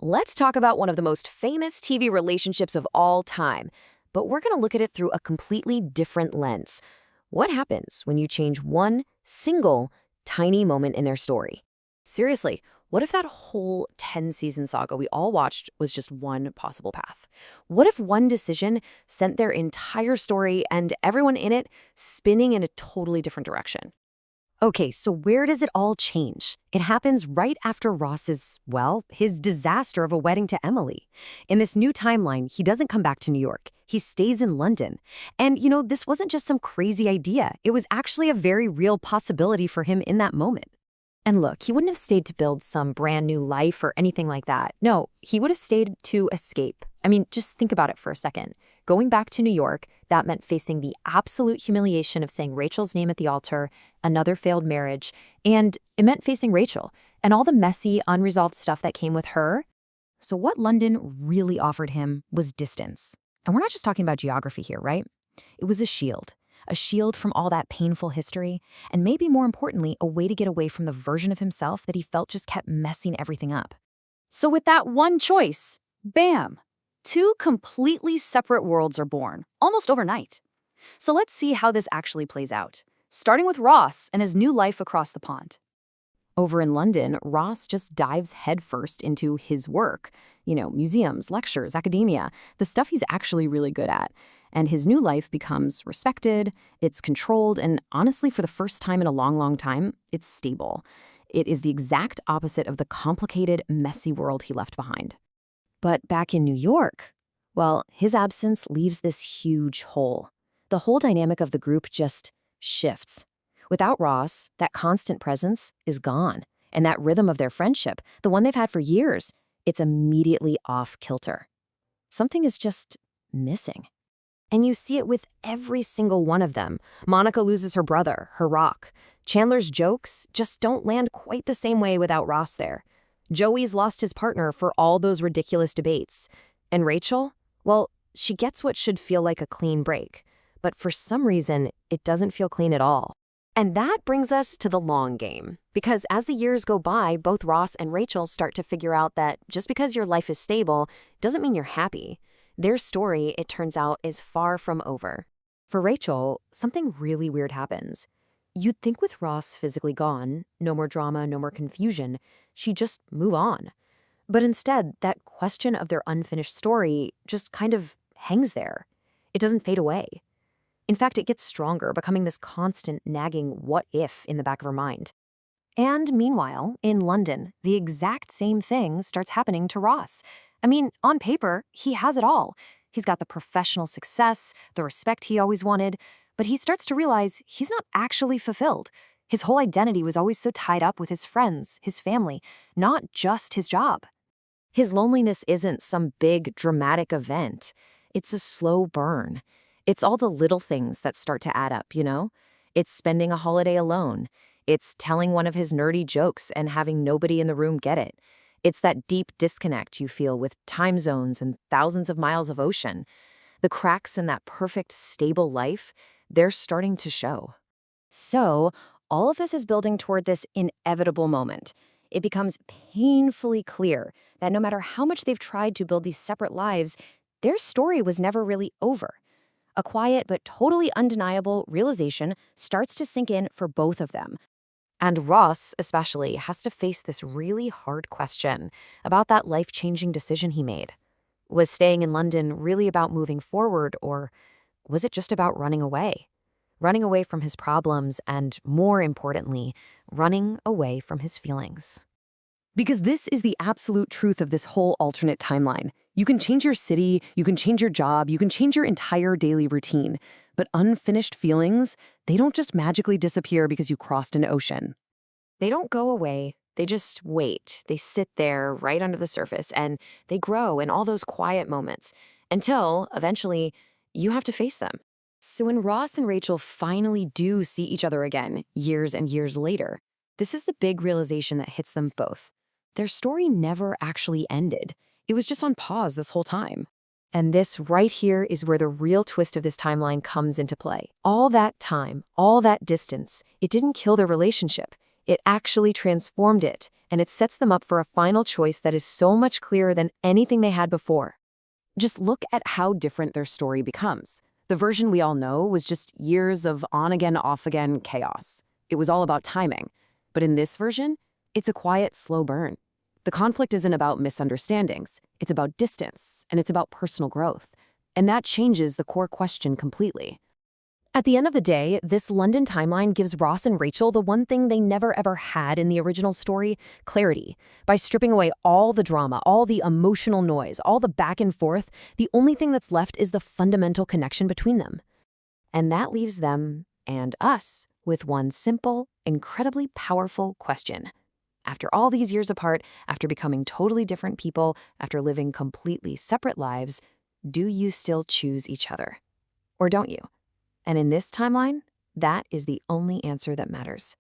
Let's talk about one of the most famous TV relationships of all time, but we're going to look at it through a completely different lens. What happens when you change one single tiny moment in their story? Seriously, what if that whole 10-season saga we all watched was just one possible path? What if one decision sent their entire story and everyone in it spinning in a totally different direction? Okay, so where does it all change? It happens right after Ross's, his disaster of a wedding to Emily. In this new timeline, he doesn't come back to New York. He stays in London. And, this wasn't just some crazy idea. It was actually a very real possibility for him in that moment. And look, he wouldn't have stayed to build some brand new life or anything like that. No, he would have stayed to escape. I mean, just think about it for a second. Going back to New York, that meant facing the absolute humiliation of saying Rachel's name at the altar, another failed marriage, and it meant facing Rachel and all the messy, unresolved stuff that came with her. So what London really offered him was distance. And we're not just talking about geography here, right? It was a shield from all that painful history, and maybe more importantly, a way to get away from the version of himself that he felt just kept messing everything up. So with that one choice, bam! Two completely separate worlds are born, almost overnight. So let's see how this actually plays out, starting with Ross and his new life across the pond. Over in London, Ross just dives headfirst into his work. Museums, lectures, academia, the stuff he's actually really good at. And his new life becomes respected, it's controlled, and honestly, for the first time in a long, long time, it's stable. It is the exact opposite of the complicated, messy world he left behind. But back in New York, his absence leaves this huge hole. The whole dynamic of the group just shifts. Without Ross, that constant presence is gone. And that rhythm of their friendship, the one they've had for years, it's immediately off kilter. Something is just missing. And you see it with every single one of them. Monica loses her brother, her rock. Chandler's jokes just don't land quite the same way without Ross there. Joey's lost his partner for all those ridiculous debates. And Rachel? She gets what should feel like a clean break. But for some reason, it doesn't feel clean at all. And that brings us to the long game. Because as the years go by, both Ross and Rachel start to figure out that just because your life is stable doesn't mean you're happy. Their story, it turns out, is far from over. For Rachel, something really weird happens. You'd think with Ross physically gone, no more drama, no more confusion, she'd just move on. But instead, that question of their unfinished story just kind of hangs there. It doesn't fade away. In fact, it gets stronger, becoming this constant nagging what if in the back of her mind. And meanwhile, in London, the exact same thing starts happening to Ross. I mean, on paper, he has it all. He's got the professional success, the respect he always wanted, but he starts to realize he's not actually fulfilled. His whole identity was always so tied up with his friends, his family, not just his job. His loneliness isn't some big, dramatic event. It's a slow burn. It's all the little things that start to add up, It's spending a holiday alone. It's telling one of his nerdy jokes and having nobody in the room get it. It's that deep disconnect you feel with time zones and thousands of miles of ocean. The cracks in that perfect, stable life, they're starting to show. So, all of this is building toward this inevitable moment. It becomes painfully clear that no matter how much they've tried to build these separate lives, their story was never really over. A quiet but totally undeniable realization starts to sink in for both of them. And Ross, especially, has to face this really hard question about that life-changing decision he made. Was staying in London really about moving forward, or was it just about running away? Running away from his problems and, more importantly, running away from his feelings. Because this is the absolute truth of this whole alternate timeline. You can change your city, you can change your job, you can change your entire daily routine. But unfinished feelings, they don't just magically disappear because you crossed an ocean. They don't go away. They just wait. They sit there right under the surface, and they grow in all those quiet moments until, eventually, you have to face them. So when Ross and Rachel finally do see each other again, years and years later, this is the big realization that hits them both. Their story never actually ended. It was just on pause this whole time. And this right here is where the real twist of this timeline comes into play. All that time, all that distance, it didn't kill their relationship. It actually transformed it. and it sets them up for a final choice that is so much clearer than anything they had before. Just look at how different their story becomes. The version we all know was just years of on-again, off-again chaos. It was all about timing. But in this version, it's a quiet, slow burn. The conflict isn't about misunderstandings. It's about distance, and it's about personal growth. And that changes the core question completely. At the end of the day, this London timeline gives Ross and Rachel the one thing they never ever had in the original story: clarity. By stripping away all the drama, all the emotional noise, all the back and forth, the only thing that's left is the fundamental connection between them. And that leaves them, and us, with one simple, incredibly powerful question. After all these years apart, after becoming totally different people, after living completely separate lives, do you still choose each other? Or don't you? And in this timeline, that is the only answer that matters.